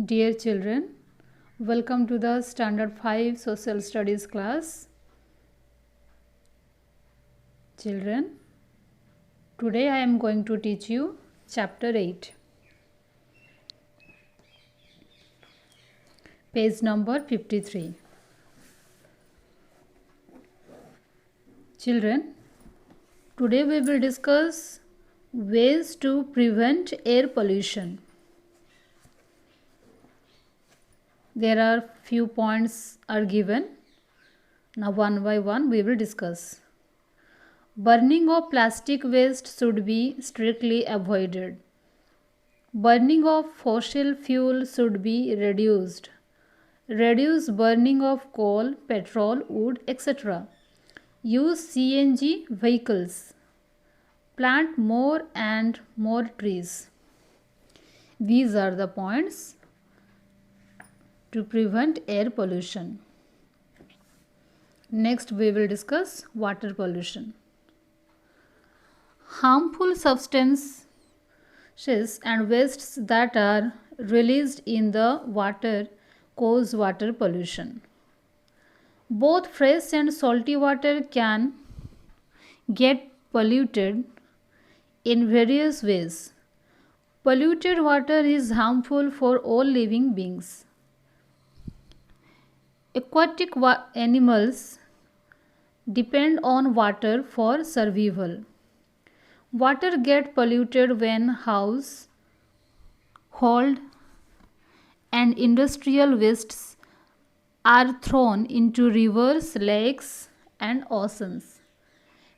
Dear children, welcome to the Standard 5 Social Studies class. Children, today I am going to teach you Chapter 8, page number 53. Children, today we will discuss ways to prevent air pollution. There are few points are given. Now one by one we will discuss. Burning of plastic waste should be strictly avoided. Burning of fossil fuel should be reduced. Reduce burning of coal, petrol, wood, etc. Use CNG vehicles. Plant more and more trees. These are the points to prevent air pollution. Next we will discuss water pollution. Harmful substances and wastes that are released in the water cause water pollution. Both fresh and salty water can get polluted in various ways. Polluted water is harmful for all living beings. Aquatic animals depend on water for survival. Water gets polluted when household and industrial wastes are thrown into rivers, lakes, and oceans.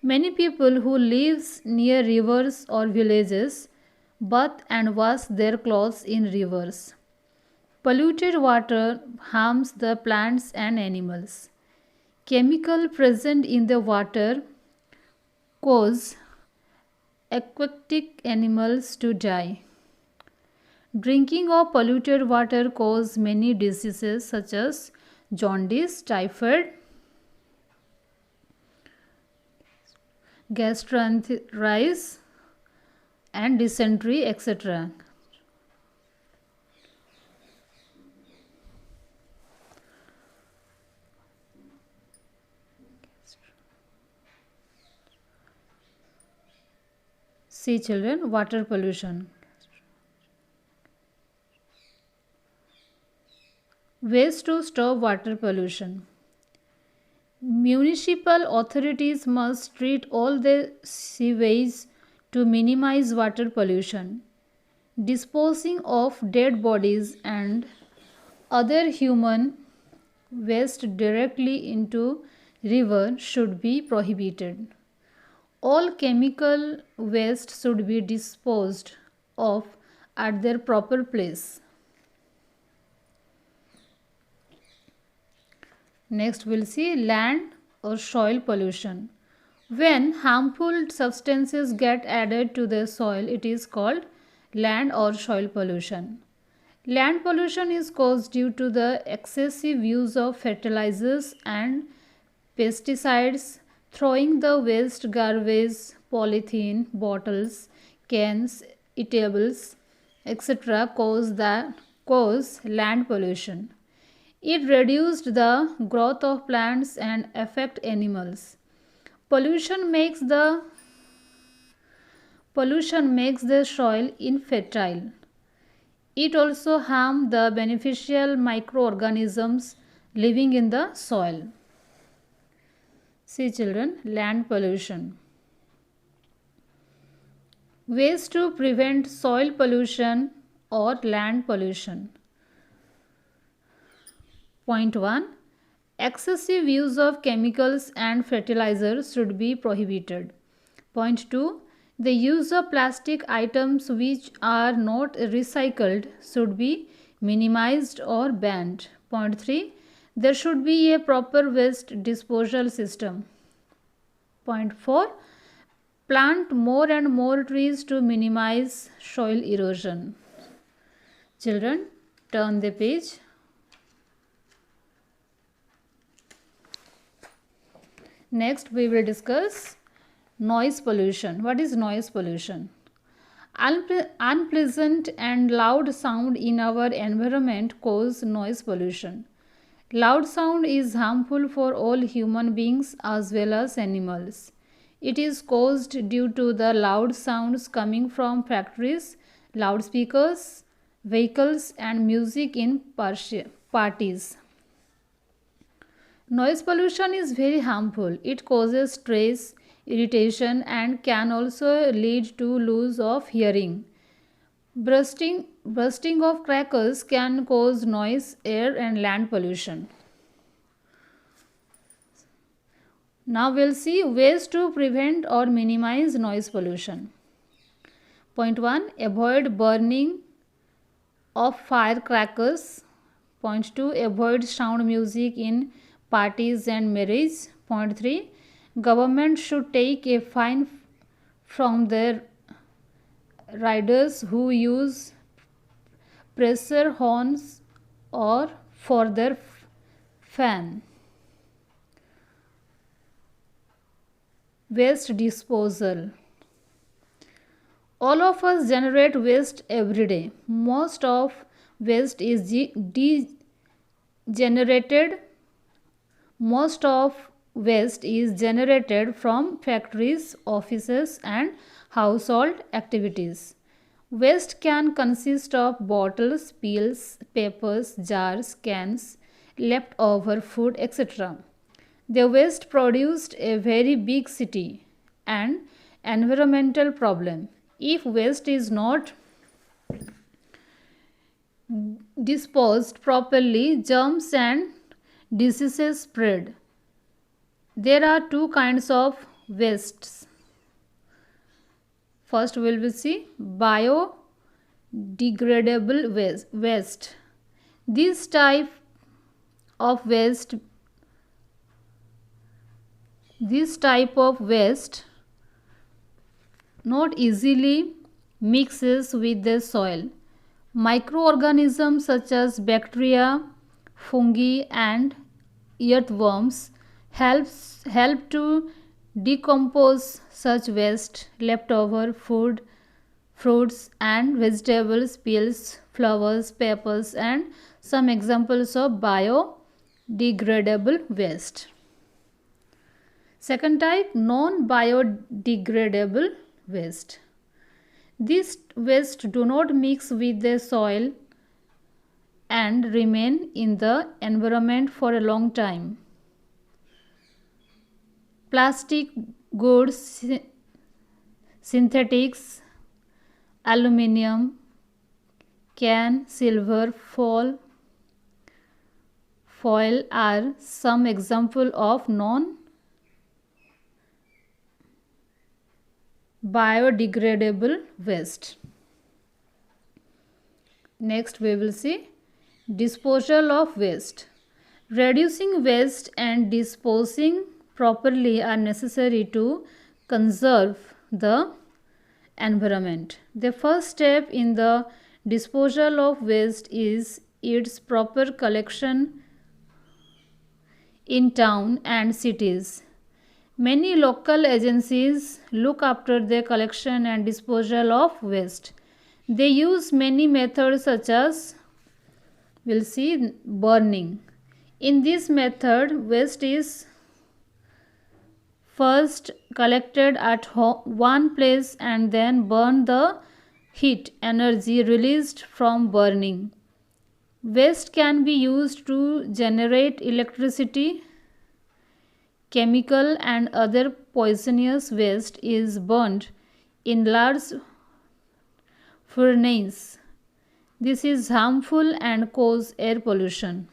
Many people who live near rivers or villages bathe and wash their clothes in rivers. Polluted water harms the plants and animals. Chemicals present in the water cause aquatic animals to die. Drinking of polluted water causes many diseases such as jaundice, typhoid, gastroenteritis, and dysentery, etc. See children, water pollution. Ways to stop water pollution. Municipal authorities must treat all the sewage to minimize water pollution. Disposing of dead bodies and other human waste directly into river should be prohibited. All chemical waste should be disposed of at their proper place. Next we'll see land or soil pollution. When harmful substances get added to the soil, it is called land or soil pollution. Land pollution is caused due to the excessive use of fertilizers and pesticides. Throwing the waste, garbage, polythene, bottles, cans, eatables, etc. cause land pollution. It reduced the growth of plants and affect animals. Pollution makes the soil infertile. It also harms the beneficial microorganisms living in the soil. See children, land pollution. Ways to prevent soil pollution or land pollution. Point 1. Excessive use of chemicals and fertilizers should be prohibited. Point 2. The use of plastic items which are not recycled should be minimized or banned. Point 3. There should be a proper waste disposal system. Point 4. Plant more and more trees to minimize soil erosion. Children, turn the page. Next we will discuss noise pollution. What is noise pollution? Unpleasant and loud sound in our environment cause noise pollution. Loud sound is harmful for all human beings as well as animals. It is caused due to the loud sounds coming from factories, loudspeakers, vehicles, and music in parties. Noise pollution is very harmful. It causes stress, irritation, and can also lead to loss of hearing. Bursting of crackers can cause noise, air, and land pollution. Now we'll see ways to prevent or minimize noise pollution. Point 1. Avoid burning of firecrackers. Point 2. Avoid sound music in parties and marriage. Point 3. Government should take a fine from their riders who use pressure horns or for their fan. Waste disposal. All of us generate waste every day. Most of waste is generated. Most of waste is generated from factories, offices, and household activities. Waste can consist of bottles, peels, papers, jars, cans, leftover food, etc. The waste produced a very big city and environmental problem. If waste is not disposed properly, germs and diseases spread. There are two kinds of wastes. First we will see biodegradable waste. This type of waste not easily mixes with the soil. Microorganisms such as bacteria, fungi, and earthworms help to decompose such waste. Leftover food, fruits and vegetables, peels, flowers, papers, and some examples of biodegradable waste. Second type, non-biodegradable waste. These waste do not mix with the soil and remain in the environment for a long time. Plastic, goods, synthetics, aluminium, can, silver, foil are some example of non-biodegradable waste. Next we will see disposal of waste. Reducing waste and disposing properly are necessary to conserve the environment. The first step in the disposal of waste is its proper collection in town and cities. Many local agencies look after the collection and disposal of waste. They use many methods such as we'll see burning. In this method, waste is first collected at one place and then burn the heat energy released from burning. Waste can be used to generate electricity. Chemical and other poisonous waste is burned in large furnaces. This is harmful and causes air pollution.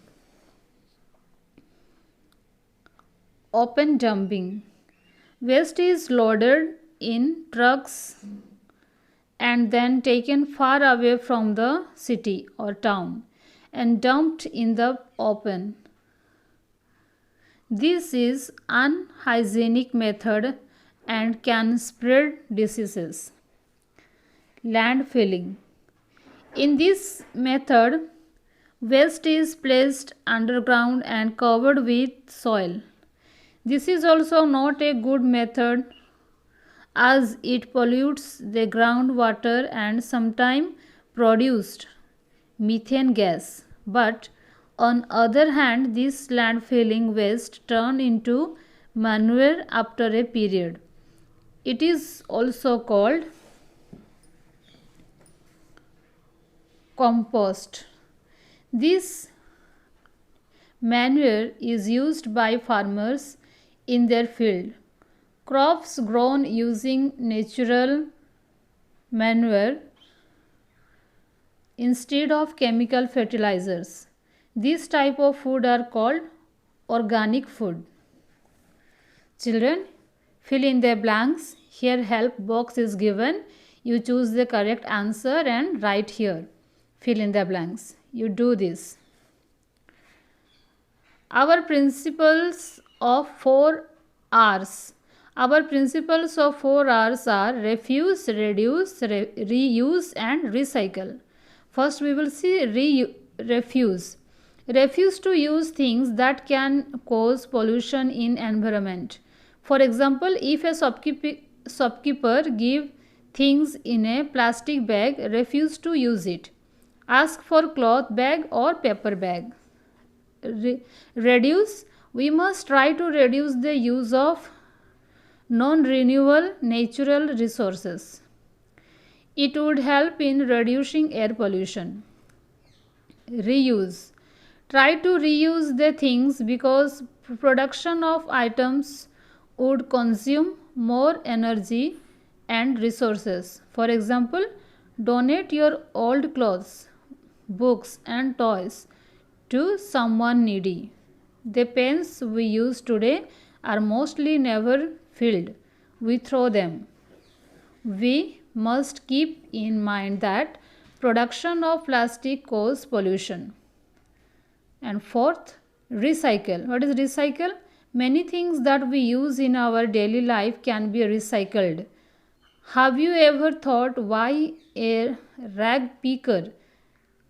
Open dumping. Waste is loaded in trucks and then taken far away from the city or town and dumped in the open. This is unhygienic method and can spread diseases. Landfilling. In this method, waste is placed underground and covered with soil. This is also not a good method as it pollutes the groundwater and sometimes produced methane gas. But on other hand, this landfilling waste turn into manure after a period. It is also called compost. This manure is used by farmers in their field. Crops grown using natural manure instead of chemical fertilizers. This type of food are called organic food. Children, fill in the blanks. Here help box is given. You choose the correct answer and write here. Fill in the blanks. You do this. Our principles of 4 R's. Our principles of 4 R's are refuse, reduce, reuse and recycle. First we will see refuse. Refuse to use things that can cause pollution in environment. For example, if a shopkeeper give things in a plastic bag, refuse to use it. Ask for cloth bag or paper bag. Reduce. We must try to reduce the use of non-renewable natural resources. It would help in reducing air pollution. Reuse. Try to reuse the things because production of items would consume more energy and resources. For example, donate your old clothes, books and toys to someone needy. The pens we use today are mostly never filled. We throw them. We must keep in mind that production of plastic causes pollution. And fourth, recycle. What is recycle? Many things that we use in our daily life can be recycled. Have you ever thought why a rag picker,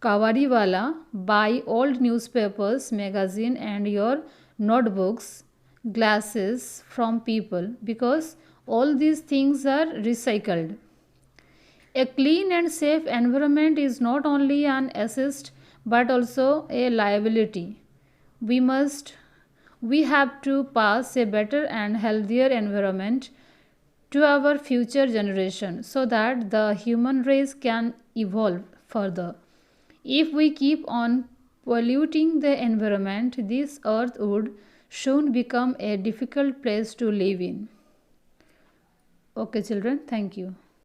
kawariwala, buy old newspapers, magazine and your notebooks, glasses from people? Because all these things are recycled. A clean and safe environment is not only an asset but also a liability. We have to pass a better and healthier environment to our future generation so that the human race can evolve further. If we keep on polluting the environment, this earth would soon become a difficult place to live in. Okay, children, thank you.